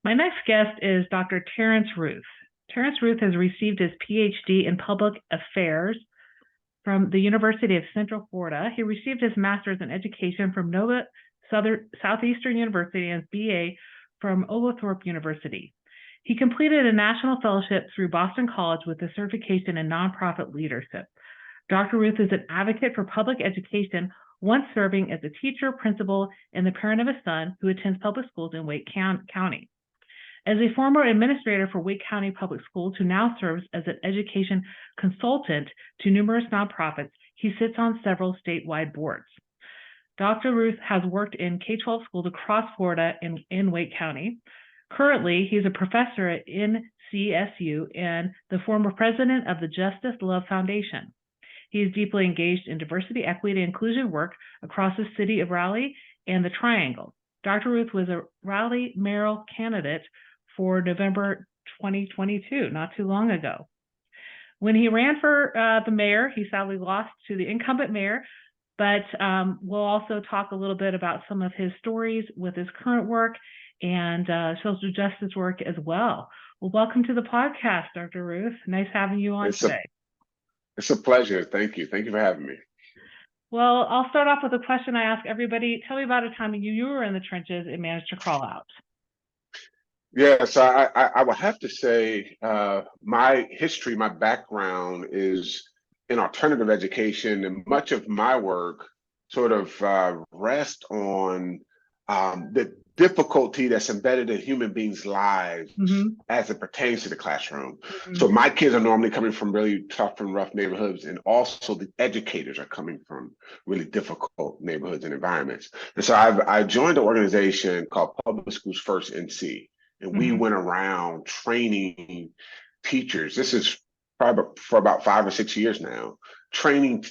My next guest is Dr. Terrance Ruth. Terrance Ruth has received his PhD in Public Affairs from the University of Central Florida. He received his master's in education from Nova Southeastern University and his BA from Oglethorpe University. He completed a national fellowship through Boston College with a certification in nonprofit leadership. Dr. Ruth is an advocate for public education, once serving as a teacher, principal, and the parent of a son who attends public schools in Wake County. As a former administrator for Wake County Public Schools, who now serves as an education consultant to numerous nonprofits, he sits on several statewide boards. Dr. Ruth has worked in K-12 schools across Florida and in Wake County. Currently, he's a professor at NCSU and the former president of the Justice Love Foundation. He is deeply engaged in diversity, equity, and inclusion work across the city of Raleigh and the Triangle. Dr. Ruth was a Raleigh mayoral candidate for November 2022, not too long ago. When he ran for the mayor, he sadly lost to the incumbent mayor, but we'll also talk a little bit about some of his stories with his current work and social justice work as well. Well, welcome to the podcast, Dr. Ruth. Nice having you on today. It's a pleasure. Thank you. Thank you for having me. Well, I'll start off with a question I ask everybody. Tell me about a time you were in the trenches and managed to crawl out. Yeah, so I would have to say my history, my background is in alternative education, and much of my work sort of rests on the difficulty that's embedded in human beings' lives as it pertains to the classroom. So my kids are normally coming from really tough and rough neighborhoods, and also the educators are coming from really difficult neighborhoods and environments. And so I joined an organization called Public Schools First NC, and we went around training teachers. This is probably for about 5 or 6 years now, training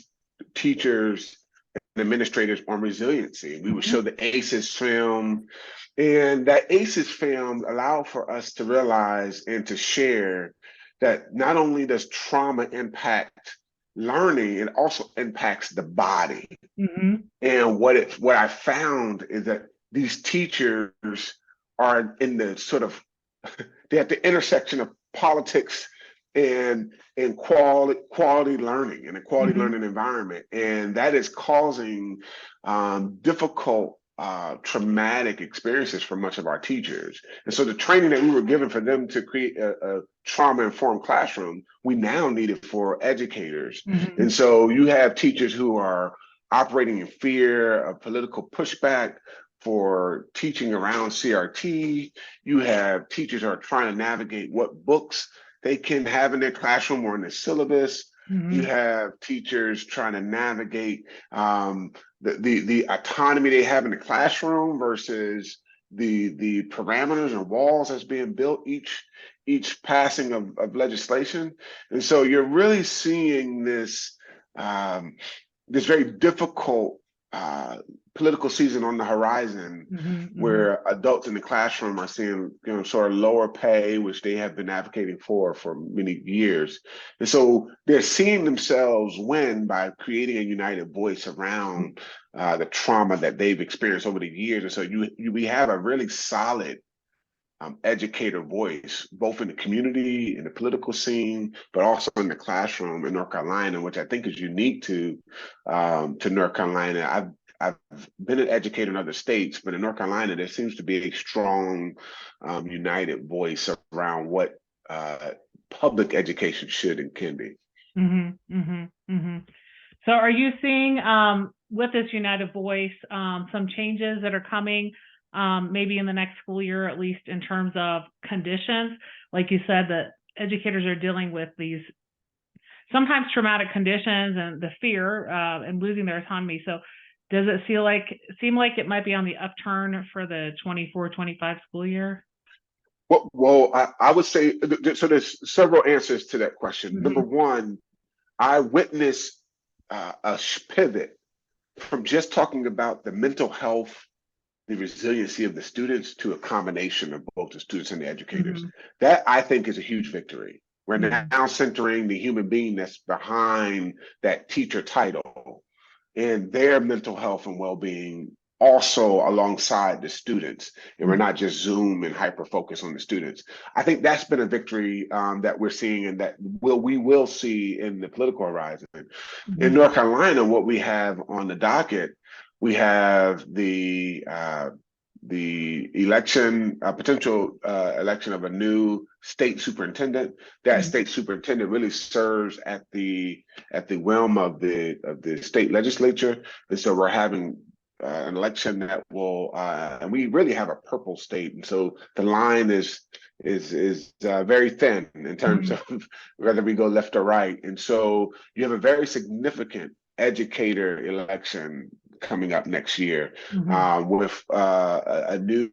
teachers and administrators on resiliency. We would show the ACEs film, and that ACEs film allowed for us to realize and to share that not only does trauma impact learning, it also impacts the body. And what I found is that these teachers are in the sort of, they're at the intersection of politics and quality learning and a quality learning environment. And that is causing difficult, traumatic experiences for much of our teachers. And so the training that we were given for them to create a trauma-informed classroom, we now need it for educators. And so you have teachers who are operating in fear of political pushback for teaching around CRT. You have teachers who are trying to navigate what books they can have in their classroom or in their syllabus. You have teachers trying to navigate the autonomy they have in the classroom versus the parameters and walls that's being built each passing of legislation. And so you're really seeing this this very difficult political season on the horizon, where adults in the classroom are seeing, sort of lower pay, which they have been advocating for many years. And so they're seeing themselves win by creating a united voice around the trauma that they've experienced over the years. And so we have a really solid educator voice, both in the community, in the political scene, but also in the classroom in North Carolina, which I think is unique to North Carolina. I've been an educator in other states, but in North Carolina, there seems to be a strong, united voice around what public education should and can be. So are you seeing with this united voice some changes that are coming maybe in the next school year, at least in terms of conditions? Like you said, that educators are dealing with these sometimes traumatic conditions and the fear and losing their autonomy. So does it seem like it might be on the upturn for the 24-25 school year? Well, I would say, so there's several answers to that question. Number one, I witnessed a pivot from just talking about the mental health, the resiliency of the students, to a combination of both the students and the educators. That, I think, is a huge victory. We're now centering the human being that's behind that teacher title and their mental health and well-being also alongside the students, and we're Mhm. not just zoom and hyper focus on the students. I think that's been a victory that we're seeing, and that we will see in the political horizon. In Mhm. North Carolina, what we have on the docket, we have the election, potential election of a new state superintendent. That Mhm. state superintendent really serves at the whim of the state legislature, and so we're having an election that will, and we really have a purple state, and so the line is very thin in terms Mhm. of whether we go left or right, and so you have a very significant educator election coming up next year, Mhm. with a new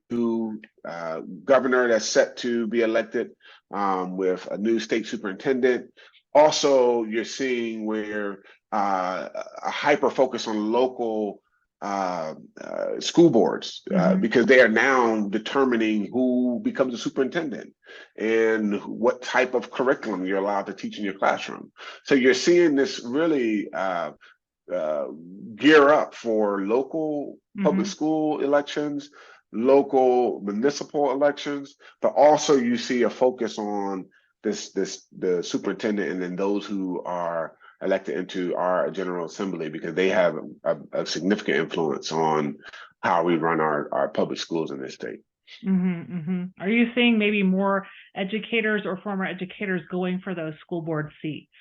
governor that's set to be elected, with a new state superintendent. Also, you're seeing where a hyper focus on local school boards, Mhm. because they are now determining who becomes a superintendent and what type of curriculum you're allowed to teach in your classroom. So you're seeing this really uh, gear up for local public Mhm. school elections, local municipal elections, but also you see a focus on the superintendent and then those who are elected into our General Assembly, because they have a significant influence on how we run our public schools in this state. Mhm. Mhm. Are you seeing maybe more educators or former educators going for those school board seats?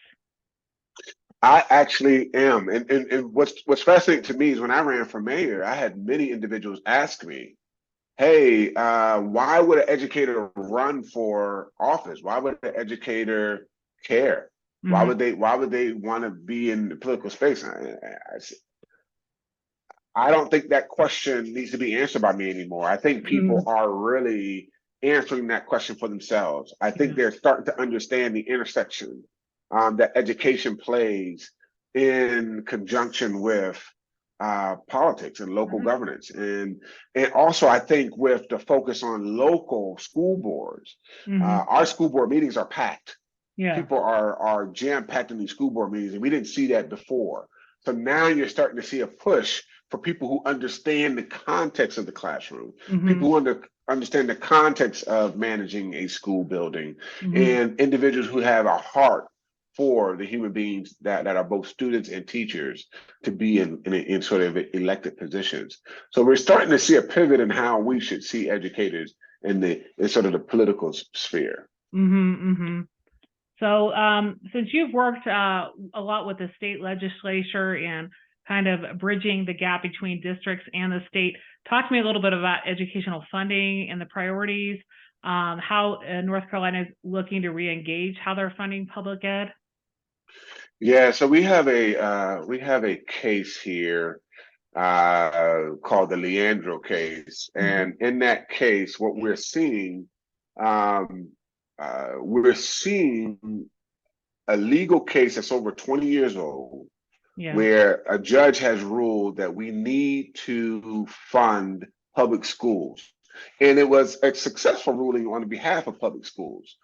I actually am. And what's fascinating to me is when I ran for mayor, I had many individuals ask me, hey, why would an educator run for office? Why would an educator care? Mhm. Why would they want to be in the political space? I don't think that question needs to be answered by me anymore. I think people Mhm. are really answering that question for themselves. I think Yeah. they're starting to understand the intersection that education plays in conjunction with politics and local Mhm. governance, and also I think with the focus on local school boards, Mhm. our school board meetings are packed. Yeah. People are jam packed in these school board meetings, and we didn't see that before. So now you're starting to see a push for people who understand the context of the classroom, Mhm. people who understand the context of managing a school building, Mhm. and individuals who have a heart for the human beings that are both students and teachers to be in sort of elected positions. So we're starting to see a pivot in how we should see educators in sort of the political sphere. Mhm. Mhm. So, since you've worked a lot with the state legislature and kind of bridging the gap between districts and the state, talk to me a little bit about educational funding and the priorities, how North Carolina is looking to re-engage how they're funding public ed. Yeah, so we have a case here called the Leandro case, Mm-hmm. and in that case, what um, we're seeing a legal case that's over 20 years old, Yeah. where a judge has ruled that we need to fund public schools, and it was a successful ruling on behalf of public schools.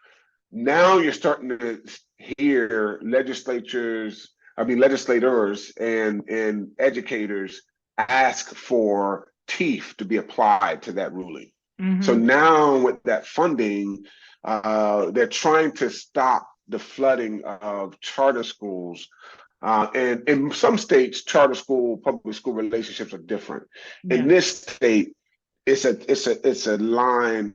Now you're starting to hear legislators and educators ask for teeth to be applied to that ruling. So Mm-hmm. now with that funding, they're trying to stop the flooding of charter schools. And in some states, charter school, public school relationships are different. In Yeah. this state, it's a line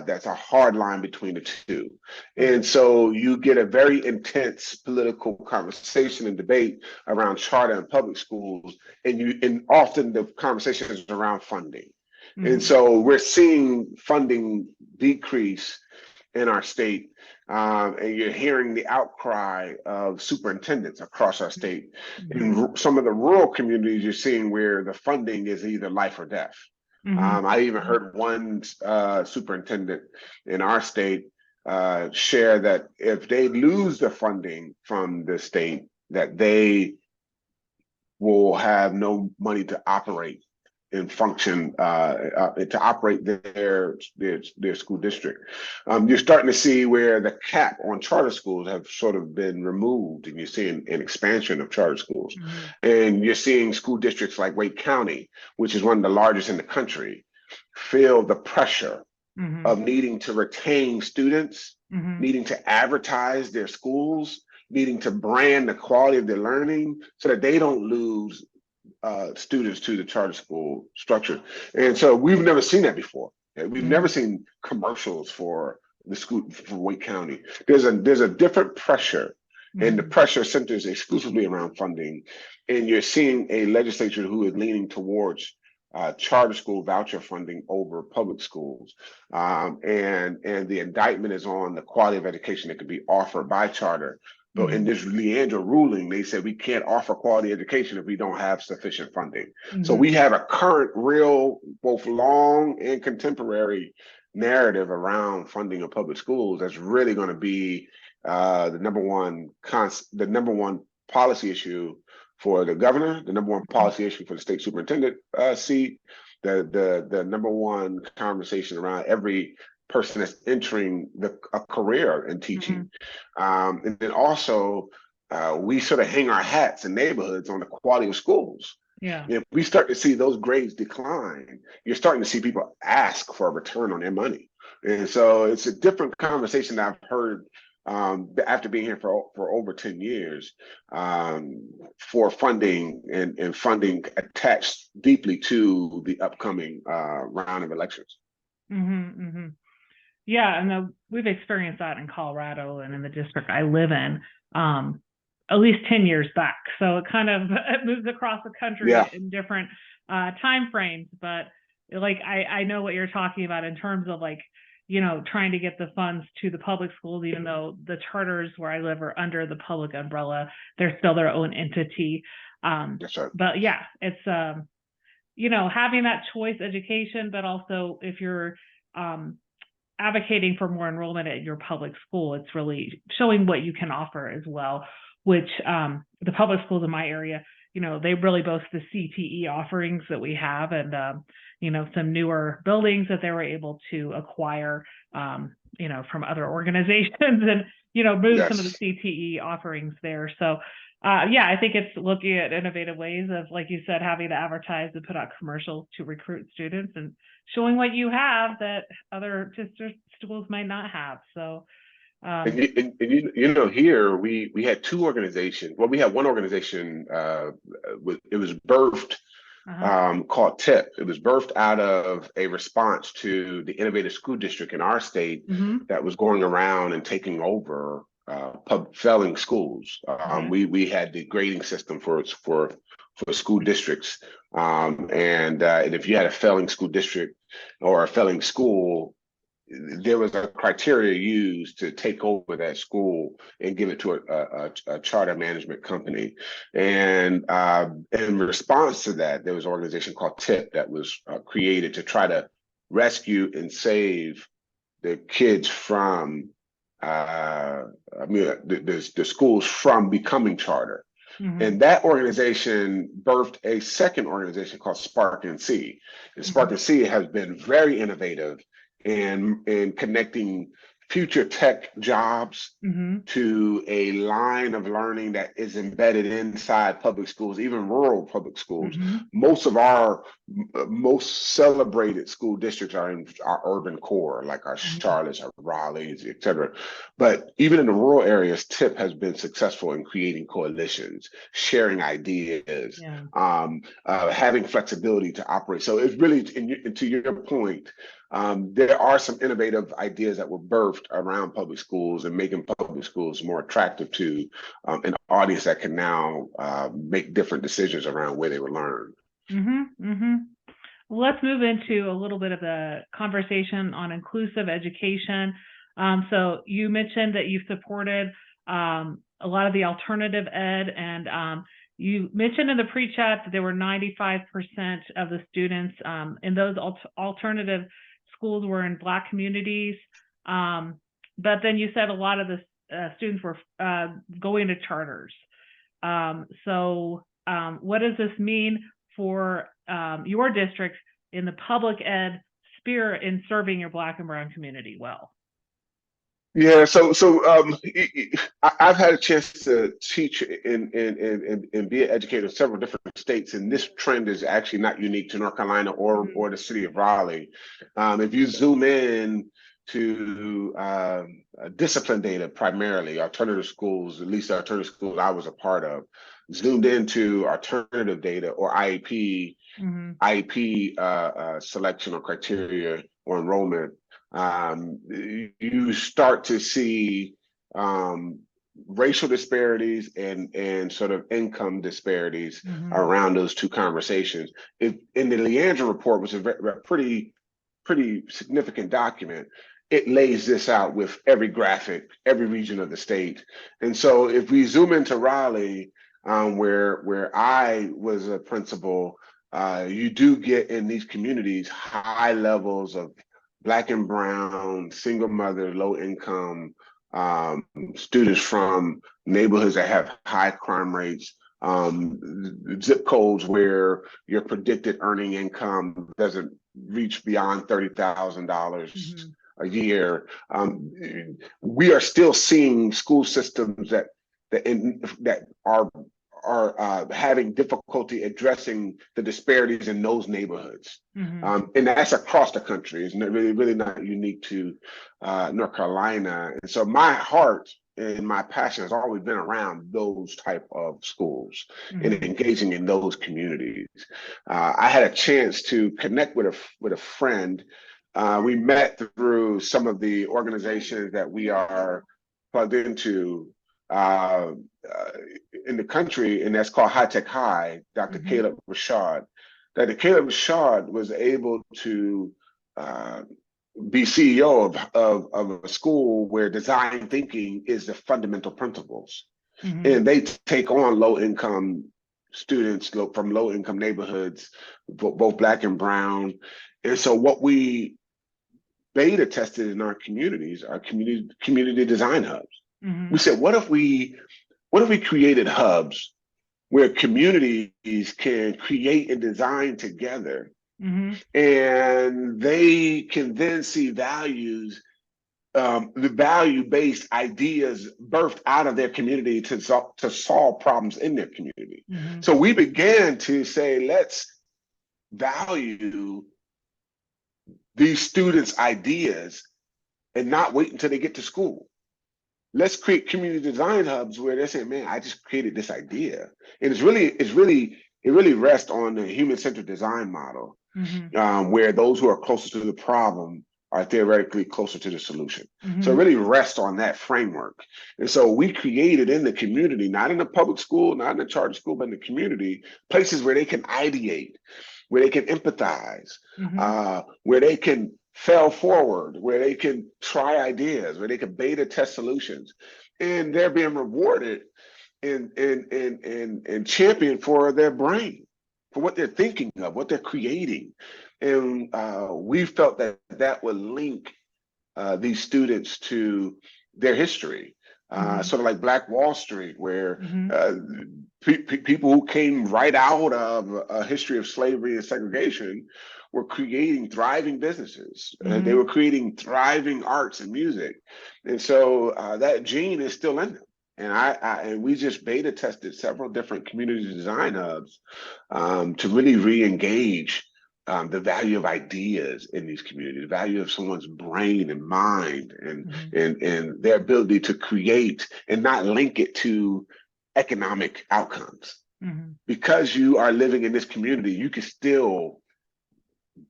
that's a hard line between the two, Okay. and so you get a very intense political conversation and debate around charter and public schools, and often the conversation is around funding, and Mm-hmm. so we're seeing funding decrease in our state. And you're hearing the outcry of superintendents across our state. Mm-hmm. In some of the rural communities, you're seeing where the funding is either life or death. Mm-hmm. I even heard one superintendent in our state share that if they lose the funding from the state, that they will have no money to operate and function to operate their school district. You're starting to see where the cap on charter schools have sort of been removed, and you're seeing an expansion of charter schools. And you're seeing school districts like Wake County, which is one of the largest in the country, feel the pressure of needing to retain students, needing to advertise their schools, needing to brand the quality of their learning so that they don't lose students to the charter school structure. And so we've never seen that before. Okay? We've never seen commercials for the school for Wake County. There's a different pressure, and the pressure centers exclusively around funding. And you're seeing a legislature who is leaning towards charter school voucher funding over public schools. And the indictment is on the quality of education that could be offered by charter. But in this Leandra ruling, they said we can't offer quality education if we don't have sufficient funding. So we have a current, real, both long and contemporary narrative around funding of public schools that's really going to be the number one policy issue for the governor, the number one policy issue for the state superintendent seat, the number one conversation around every person that's entering a career in teaching. And then also, we sort of hang our hats in neighborhoods on the quality of schools. If we start to see those grades decline, you're starting to see people ask for a return on their money. And so it's a different conversation that I've heard after being here for over 10 years for funding and funding attached deeply to the upcoming round of elections. Yeah, and we've experienced that in Colorado and in the district I live in, at least 10 years back. So it kind of it moves across the country in different time frames. But like I know what you're talking about in terms of like, you know, trying to get the funds to the public schools, even though the charters where I live are under the public umbrella, they're still their own entity. That's right. But yeah, it's you know, having that choice education, but also if you're advocating for more enrollment at your public school, it's really showing what you can offer as well, which the public schools in my area, you know, they really boast the CTE offerings that we have, and you know, some newer buildings that they were able to acquire, you know, from other organizations, and you know, move some of the CTE offerings there. So yeah, I think it's looking at innovative ways of, like you said, having to advertise and put out commercials to recruit students and showing what you have that other district schools might not have. So and you know, here we had two organizations. Well, we had one organization it was birthed called TIP. It was birthed out of a response to the innovative school district in our state that was going around and taking over failing schools. We had the grading system for school districts, and if you had a failing school district or a failing school, there was a criteria used to take over that school and give it to a charter management company. And in response to that, there was an organization called TIP that was created to try to rescue and save the kids from the schools from becoming charter. And that organization birthed a second organization called Spark NC. And Spark NC has been very innovative in connecting future tech jobs to a line of learning that is embedded inside public schools, even rural public schools. Most of our most celebrated school districts are in our urban core, like our Charlottes, our Raleighs, et cetera. But even in the rural areas, TIP has been successful in creating coalitions, sharing ideas, having flexibility to operate. So it's really, and to your point, there are some innovative ideas that were birthed around public schools and making public schools more attractive to an audience that can now make different decisions around where they will learn. Well, let's move into a little bit of the conversation on inclusive education. So you mentioned that you've supported a lot of the alternative ed, and you mentioned in the pre-chat that there were 95% of the students in those alternative schools were in Black communities. But then you said a lot of the students were going to charters. So what does this mean for your district in the public ed sphere in serving your Black and brown community well? Yeah, I've had a chance to teach and be an educator in several different states, and this trend is actually not unique to North Carolina or the city of Raleigh. If you zoom in to discipline data, primarily alternative schools, at least the alternative schools I was a part of, zoomed into alternative data or IEP selection or criteria or enrollment, you start to see racial disparities and sort of income disparities around those two conversations. In the Leandra report, which is a pretty significant document, it lays this out with every graphic, every region of the state. And so if we zoom into Raleigh, where I was a principal, you do get in these communities high levels of Black and brown, single mother, low income students from neighborhoods that have high crime rates, zip codes where your predicted earning income doesn't reach beyond $30,000 a year. We are still seeing school systems that are having difficulty addressing the disparities in those neighborhoods. And that's across the country. It's really not unique to North Carolina. And so my heart and my passion has always been around those type of schools and engaging in those communities. I had a chance to connect with a friend. We met through some of the organizations that we are plugged into in the country, and that's called High Tech High. Dr. Caleb Rashad. Dr. Caleb Rashad was able to be CEO of a school where design thinking is the fundamental principles. And they take on low income students from low income neighborhoods, both Black and brown. And so what we beta tested in our communities are community design hubs. We said, what if we created hubs where communities can create and design together, and they can then see values, the value-based ideas birthed out of their community to solve problems in their community. So we began to say, let's value these students' ideas and not wait until they get to school. Let's create community design hubs where they're saying, man, I just created this idea. And it really rests on the human-centered design model, where those who are closest to the problem are theoretically closer to the solution. So it really rests on that framework. And so we created in the community, not in the public school, not in the charter school, but in the community, places where they can ideate, where they can empathize, where they can fail forward, where they can try ideas, where they can beta test solutions, and they're being rewarded and championed for their brain, for what they're thinking of, what they're creating. And we felt that would link these students to their history, sort of like Black Wall Street, where people who came right out of a history of slavery and segregation were creating thriving businesses. They were creating thriving arts and music. And so that gene is still in them. And we just beta tested several different community design hubs to really re-engage the value of ideas in these communities, the value of someone's brain and mind, and their ability to create and not link it to economic outcomes. Because you are living in this community, you can still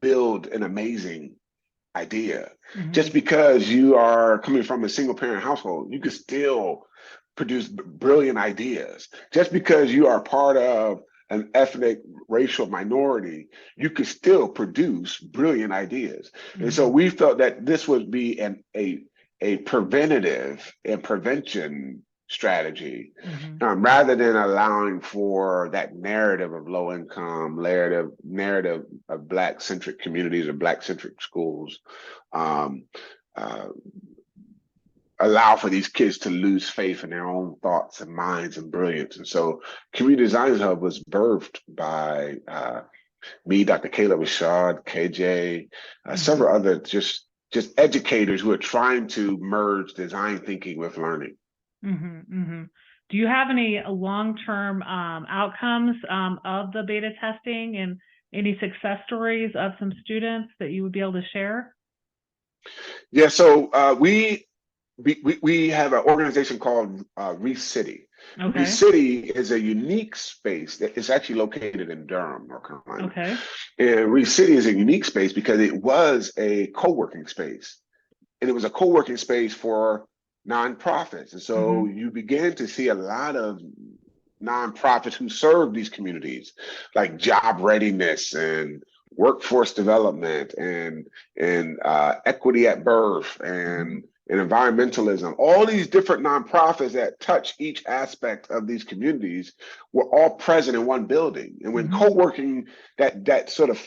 build an amazing idea. Just because you are coming from a single parent household, you can still produce brilliant ideas. Just because you are part of an ethnic racial minority, you could still produce brilliant ideas. And so we felt that this would be a preventative and prevention strategy, rather than allowing for that narrative of low income, narrative of Black centric communities or Black centric schools, allow for these kids to lose faith in their own thoughts and minds and brilliance. And so Community Design Hub was birthed by me, Dr. Caleb Rashad, KJ, Mhm. several other just educators who are trying to merge design thinking with learning. Mhm. Mhm. Do you have any long-term outcomes of the beta testing and any success stories of some students that you would be able to share? Yeah, so we have an organization called Reef City. Reef Okay. City is a unique space that is actually located in Durham, North Carolina. Okay. And Reef City is a unique space because it was a co-working space. And it was a co-working space for nonprofits. And so Mhm. you began to see a lot of nonprofits who serve these communities, like job readiness and workforce development and equity at birth Mhm. and environmentalism. All these different nonprofits that touch each aspect of these communities were all present in one building. And when Mhm. co-working, that sort of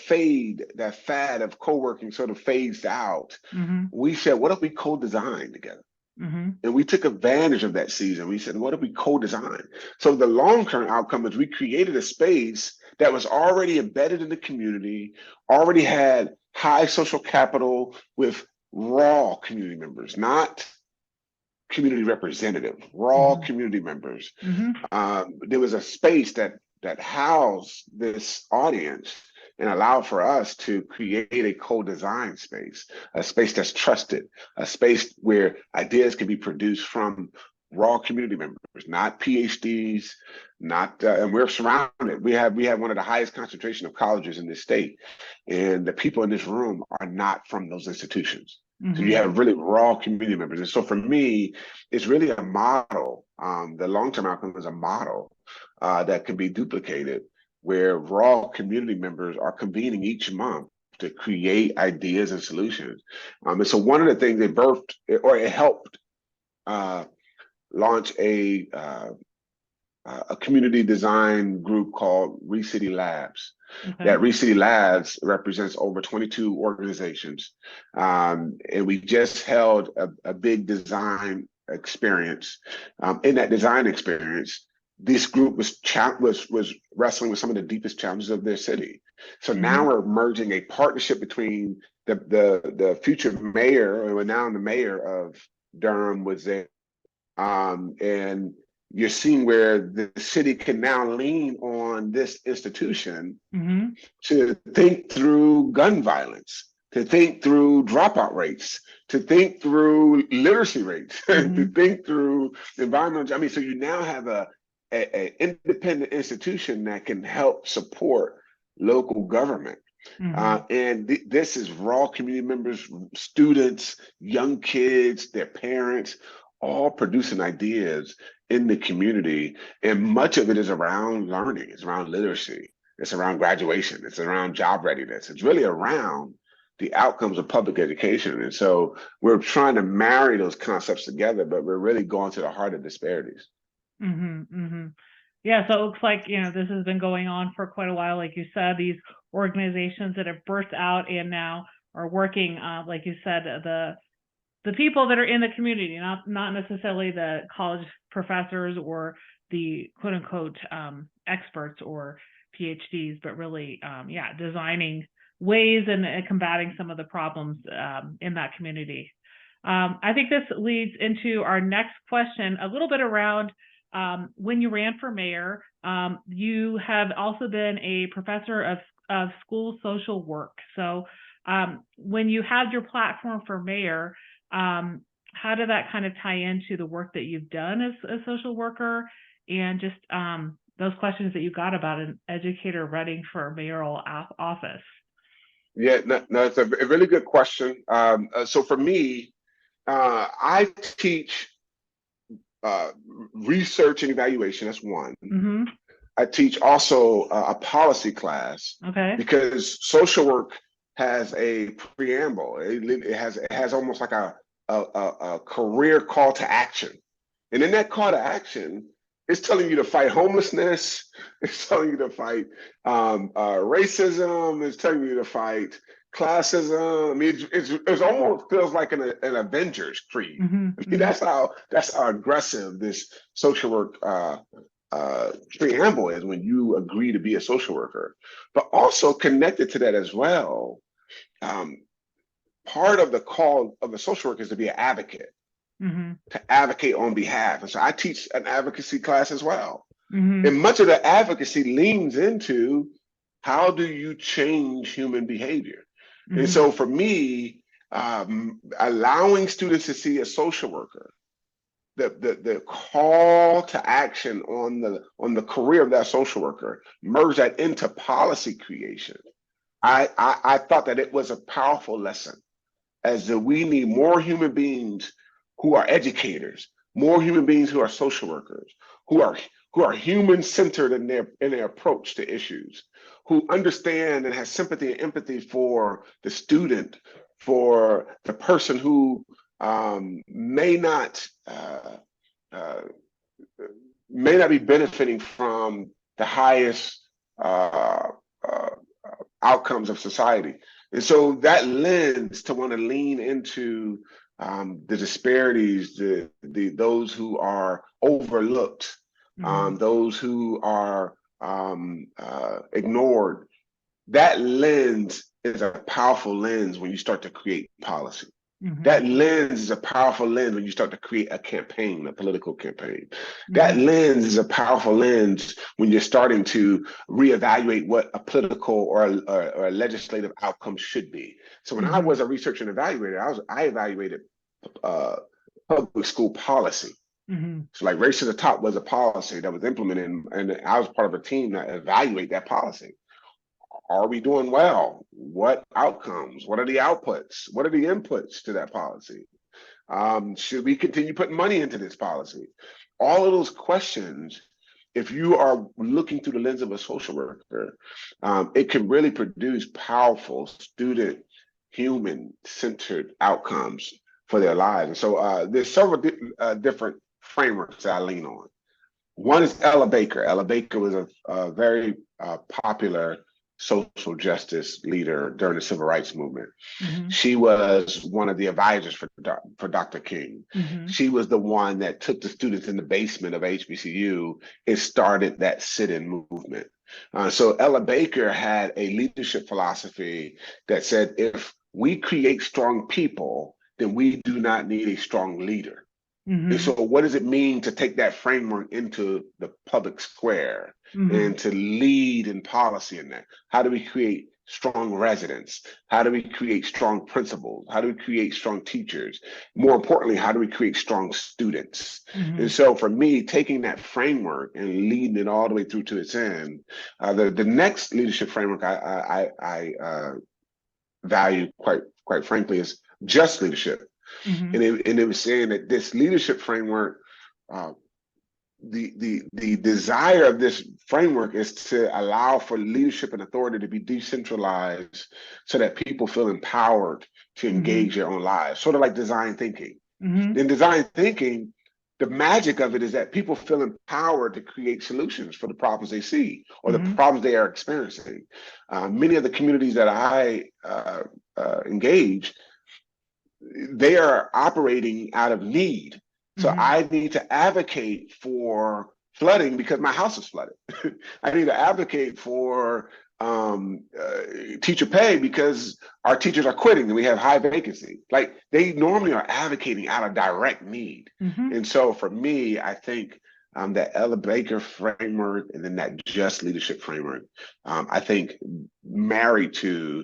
that fad of co-working sort of phased out, Mhm. we said, what if we co-design together? Mhm. And we took advantage of that season. We said, what if we co-design? So the long-term outcome is we created a space that was already embedded in the community, already had high social capital with raw community members, not community representative, raw Mhm. community members. Mhm. There was a space that housed this audience and allowed for us to create a co-design space, a space that's trusted, a space where ideas can be produced from raw community members, not PhDs, not and we're surrounded. We have one of the highest concentration of colleges in this state, and the people in this room are not from those institutions. So you Mhm. have really raw community members. And so for me, it's really a model. The long-term outcome is a model that can be duplicated where raw community members are convening each month to create ideas and solutions. And so one of the things they birthed or it helped uh, launch a community design group called ReCity Labs. Okay. That ReCity Labs represents over 22 organizations. And we just held a big design experience. In that design experience, this group was wrestling with some of the deepest challenges of their city. So now Mhm. we're merging a partnership between the future mayor, or now the mayor of Durham was there, and you're seeing where the city can now lean on this institution Mhm. to think through gun violence, to think through dropout rates, to think through literacy rates, to Mhm. think through environmental. I mean, so you now have a independent institution that can help support local government. Mhm. This is raw community members, students, young kids, their parents, all producing ideas in the community. And much of it is around learning, it's around literacy, it's around graduation, it's around job readiness, it's really around the outcomes of public education. And so we're trying to marry those concepts together, but we're really going to the heart of disparities. Mhm. Mhm. Yeah, so it looks like, this has been going on for quite a while. Like you said, these organizations that have burst out and now are working, like you said, the people that are in the community, not necessarily the college professors or the quote unquote experts or PhDs, but really, yeah, designing ways and combating some of the problems in that community. I think this leads into our next question, a little bit around when you ran for mayor. You have also been a professor of school social work. So when you had your platform for mayor, how did that kind of tie into the work that you've done as a social worker and just those questions that you got about an educator running for mayoral office? Yeah, no, it's a really good question. So for me, I teach uh, research and evaluation. That's one. Mm-hmm. I teach also a policy class Okay. because social work has a preamble. It has almost like a career call to action, and in that call to action, it's telling you to fight homelessness. It's telling you to fight racism. It's telling you to fight classism. I mean, it's almost feels like an Avengers creed. Mm-hmm. I mean, Mm-hmm. that's how aggressive this social work preamble is when you agree to be a social worker. But also connected to that as well, um, part of the call of a social worker is to be an advocate, to advocate on behalf. And so I teach an advocacy class as well. And much of the advocacy leans into how do you change human behavior? And so for me, allowing students to see a social worker, the call to action on the career of that social worker, merge that into policy creation. I thought that it was a powerful lesson, as that we need more human beings who are educators, more human beings who are social workers, who are human centered in their approach to issues, who understand and have sympathy and empathy for the student, for the person who may not be benefiting from the highest outcomes of society. And so that lens to want to lean into the disparities, those who are overlooked, those who are ignored, that lens is a powerful lens when you start to create policy. That lens is a powerful lens when you start to create a campaign, a political campaign. That lens is a powerful lens when you're starting to reevaluate what a political or a legislative outcome should be. So when I was a researcher and evaluator, I evaluated public school policy. So like Race to the Top was a policy that was implemented, and I was part of a team that evaluate that policy. Are we doing well? What outcomes? What are the outputs? What are the inputs to that policy? Should we continue putting money into this policy? All of those questions, if you are looking through the lens of a social worker, it can really produce powerful student, human-centered outcomes for their lives. And so there's several different frameworks that I lean on. One is Ella Baker. Ella Baker was a very popular social justice leader during the civil rights movement. She was one of the advisors for Dr. King. She was the one that took the students in the basement of HBCU and started that sit-in movement. So Ella Baker had a leadership philosophy that said, if we create strong people, then we do not need a strong leader. And so what does it mean to take that framework into the public square and to lead in policy in that? How do we create strong residents? How do we create strong principals? How do we create strong teachers? More importantly, how do we create strong students? And so for me, taking that framework and leading it all the way through to its end, the next leadership framework I value quite frankly is just leadership. And it was saying that this leadership framework, the desire of this framework is to allow for leadership and authority to be decentralized so that people feel empowered to engage their own lives, sort of like design thinking. In design thinking, the magic of it is that people feel empowered to create solutions for the problems they see or the problems they are experiencing. Many of the communities that I engage, they are operating out of need. So I need to advocate for flooding because my house is flooded. I need to advocate for teacher pay because our teachers are quitting and we have high vacancy. Like they normally are advocating out of direct need. And so for me, I think that Ella Baker framework and then that just leadership framework, I think married to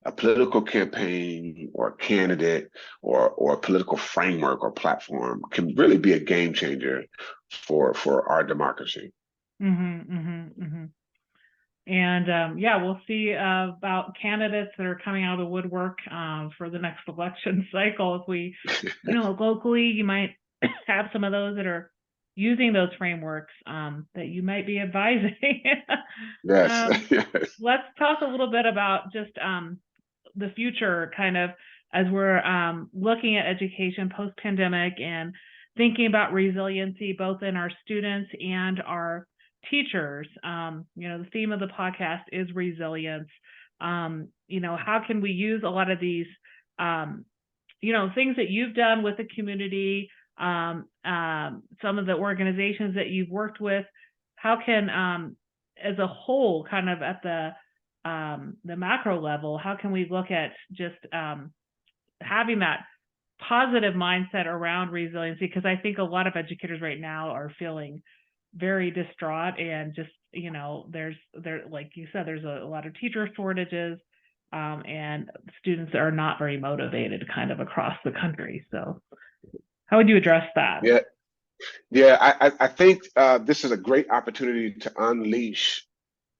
a political campaign or a candidate or a political framework or platform can really be a game changer for our democracy. And yeah, we'll see about candidates that are coming out of the woodwork for the next election cycle. If we, locally, you might have some of those that are using those frameworks that you might be advising. Yes. Let's talk a little bit about just the future, kind of as we're looking at education post-pandemic and thinking about resiliency both in our students and our teachers. The theme of the podcast is resilience. How can we use a lot of these things that you've done with the community, some of the organizations that you've worked with, how can as a whole, kind of at the macro level, how can we look at just having that positive mindset around resiliency? Because I think a lot of educators right now are feeling very distraught, and just, you know, like you said, there's a lot of teacher shortages, and students are not very motivated kind of across the country. So how would you address that? I think this is a great opportunity to unleash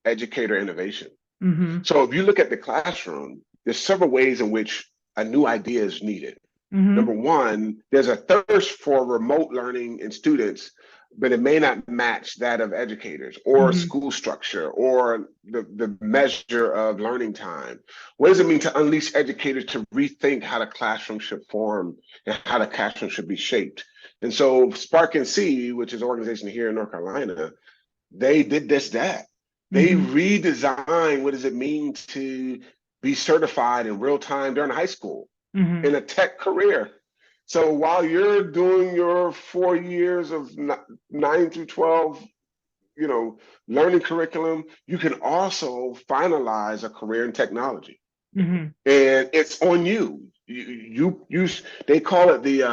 educator innovation. Mm-hmm. So if you look at the classroom, there's several ways in which a new idea is needed. Mm-hmm. Number one, there's a thirst for remote learning in students, but it may not match that of educators or Mm-hmm. school structure or the measure of learning time. What does it mean to unleash educators to rethink how the classroom should form and how the classroom should be shaped? And so Spark NC, which is an organization here in North Carolina, they did that. They Mm-hmm. redesigned what does it mean to be certified in real time during high school Mm-hmm. in a tech career. So while you're doing your 4 years of 9 through 12, you know, learning curriculum, you can also finalize a career in technology. Mm-hmm. And it's on you. They call it the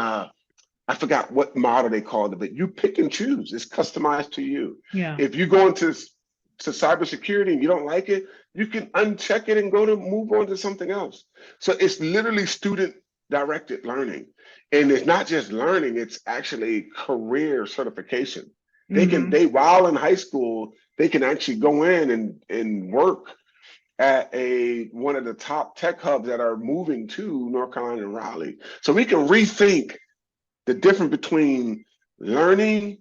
I forgot what model they called it, but you pick and choose. It's customized to you. Yeah. If you go into cybersecurity and you don't like it, you can uncheck it and move on to something else. So it's literally student directed learning. And it's not just learning, it's actually career certification. Mm-hmm. While in high school, they can actually go in and work at one of the top tech hubs that are moving to North Carolina and Raleigh. So we can rethink the difference between learning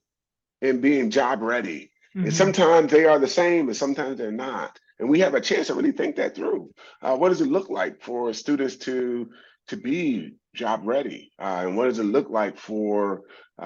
and being job ready. Mm-hmm. And sometimes they are the same and sometimes they're not. And we have a chance to really think that through. What does it look like for students to be job ready? And what does it look like for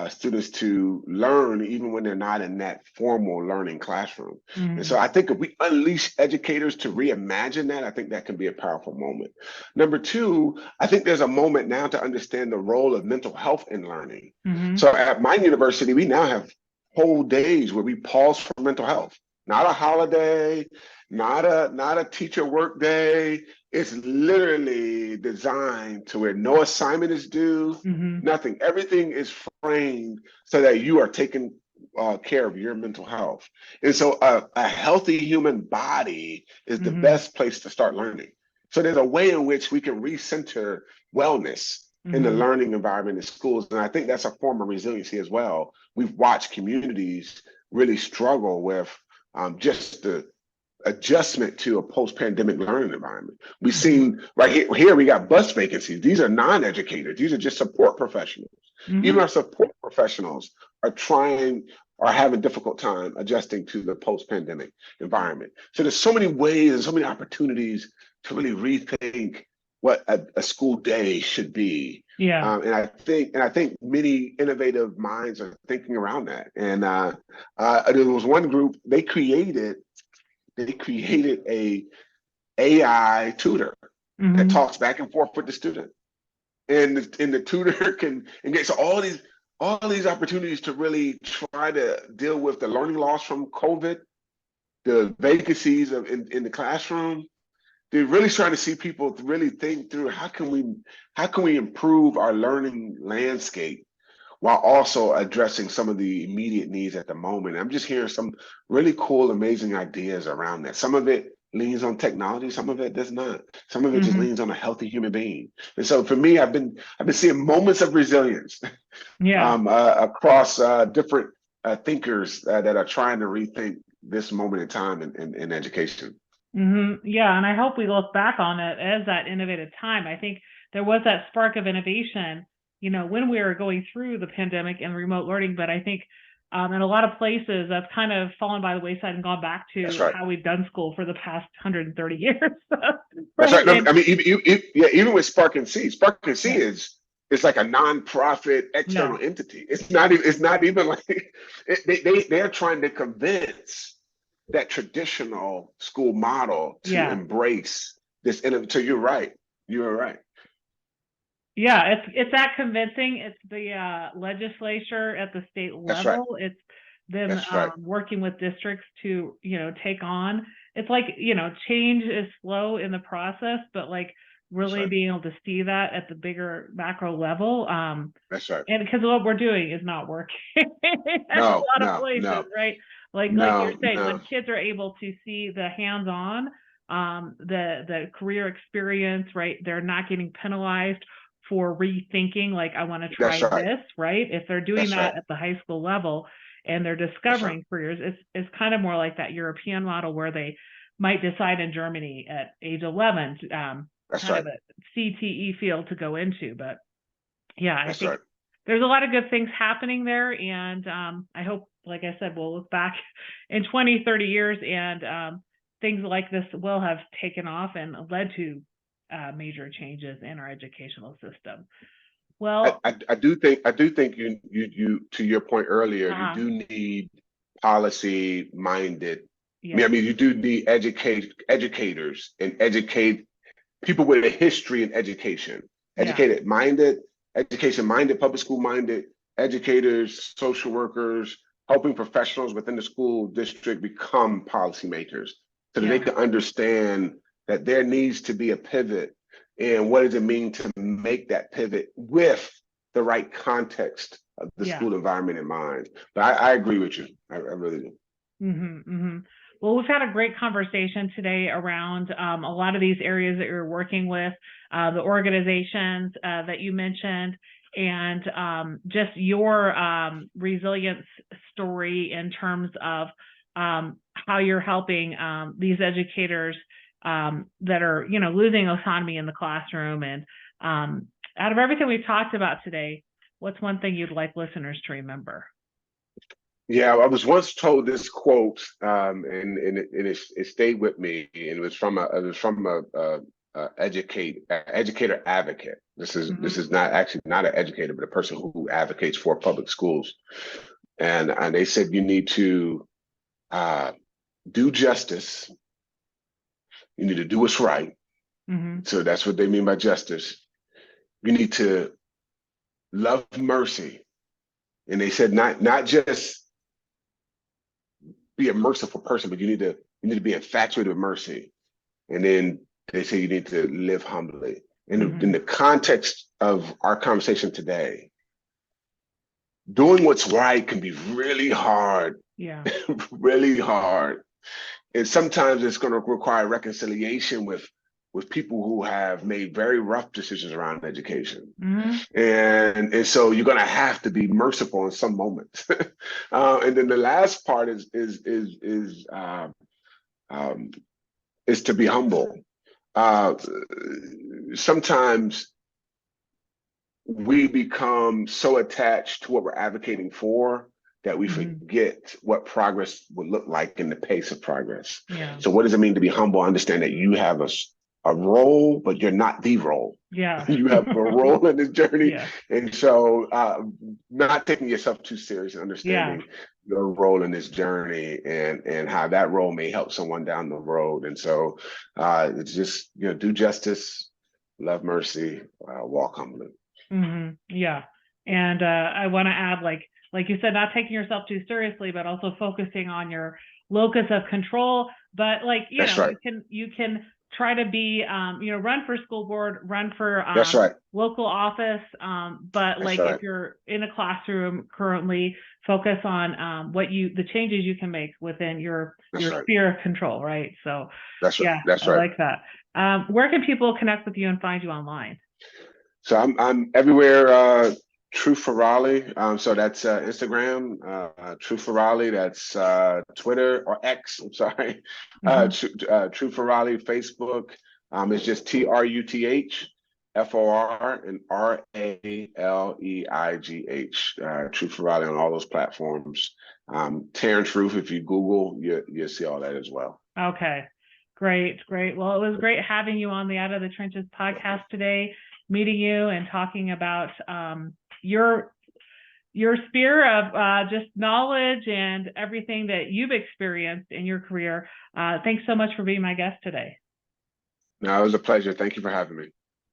students to learn even when they're not in that formal learning classroom? Mm-hmm. And so I think if we unleash educators to reimagine that, I think that can be a powerful moment. Number two, I think there's a moment now to understand the role of mental health in learning. Mm-hmm. So at my university, we now have whole days where we pause for mental health. Not a holiday, not a teacher work day. It's literally designed to where no assignment is due, Mm-hmm. nothing. Everything is framed so that you are taking care of your mental health. And so a healthy human body is the Mm-hmm. best place to start learning. So there's a way in which we can recenter wellness in the Mm-hmm. learning environment in schools. And I think that's a form of resiliency as well. We've watched communities really struggle with just the adjustment to a post-pandemic learning environment. We've seen right here we got bus vacancies. These are non-educators. These are just support professionals. Mm-hmm. Even our support professionals are having a difficult time adjusting to the post-pandemic environment. So there's so many ways and so many opportunities to really rethink what a school day should be. Yeah. And I think many innovative minds are thinking around that. And there was one group, they created a AI tutor Mm-hmm. that talks back and forth with the student, and the tutor can get so all these opportunities to really try to deal with the learning loss from COVID, the vacancies in the classroom. They're really trying to see people really think through how can we improve our learning landscape while also addressing some of the immediate needs at the moment. I'm just hearing some really cool, amazing ideas around that. Some of it leans on technology, some of it does not. Some of it just Mm-hmm. leans on a healthy human being. And so for me, I've been seeing moments of resilience across different thinkers that are trying to rethink this moment in time in education. Mm-hmm. Yeah, and I hope we look back on it as that innovative time. I think there was that spark of innovation, you know, when we were going through the pandemic and remote learning. But I think in a lot of places that's kind of fallen by the wayside and gone back to Right. how we've done school for the past 130 years. That's right. No, And, I mean, even with Spark NC is like a nonprofit external entity. It's not even like they're trying to convince that traditional school model to embrace this. So you're right. You're right. Yeah, it's that convincing. It's the legislature at the state level. That's right. It's them That's right. working with districts to, take on. It's like, change is slow in the process, but like really right. being able to see that at the bigger macro level. That's right. And because what we're doing is not working at a No, lot of no, places, no, right? Like no, you're saying, when no. kids are able to see the hands-on, the career experience, right? They're not getting penalized for rethinking, like, I want to try That's right. this, right? If they're doing That's that right. at the high school level and they're That's right. discovering careers, it's kind of more like that European model where they might decide in Germany at age 11, That's kind right. of a CTE field to go into. But yeah, I That's think right. there's a lot of good things happening there. And I hope, like I said, we'll look back in 20, 30 years and things like this will have taken off and led to major changes in our educational system. Well, I do think you to your point earlier, you do need policy minded. yeah, I mean, you do need educators and educate people with a history in education, yeah, education minded, public school minded educators, social workers, helping professionals within the school district become policymakers so that they yeah, can understand that there needs to be a pivot. And what does it mean to make that pivot with the right context of the yeah. school environment in mind? But I agree with you. I really do. Well, we've had a great conversation today around a lot of these areas that you're working with, the organizations that you mentioned, and just your resilience story in terms of how you're helping these educators that are, losing autonomy in the classroom. And out of everything we've talked about today, what's one thing you'd like listeners to remember? Yeah, I was once told this quote, and it stayed with me. And it was from a educator advocate. This is not actually not an educator, but a person who advocates for public schools. And they said you need to do justice. You need to do what's right. So that's what they mean by justice. You need to love mercy, and they said not just be a merciful person, but you need to be infatuated with mercy. And then they say you need to live humbly. In the context of our conversation today, doing what's right can be really hard. Yeah. Really hard. And sometimes it's going to require reconciliation with people who have made very rough decisions around education. And so you're going to have to be merciful in some moments. And then the last part is to be humble. Sometimes we become so attached to what we're advocating for that we forget what progress would look like in the pace of progress. Yeah. So what does it mean to be humble? Understand that you have a role, but you're not the role. Yeah. You have a role in this journey. Yeah. And so not taking yourself too serious and understanding your role in this journey and how that role may help someone down the road. And so it's just, do justice, love mercy, walk humbly. Yeah. And I want to add, like you said, not taking yourself too seriously, but also focusing on your locus of control. But you can try to be, run for school board, run for local office. But if you're in a classroom currently, focus on the changes you can make within your sphere of control, right? So that's right. I like that. Where can people connect with you and find you online? So I'm everywhere. Truth for Raleigh. So that's Instagram. Truth for Raleigh. That's Twitter or X. I'm sorry. Truth for Raleigh. Facebook. It's just TRUTH FOR and RALEIGH. Truth for Raleigh on all those platforms. Terrance Ruth. If you Google, you'll see all that as well. Okay. Great. Well, it was great having you on the Out of the Trenches podcast today, meeting you and talking about your sphere of just knowledge and everything that you've experienced in your career. Thanks so much for being my guest today. No, it was a pleasure. Thank you for having me.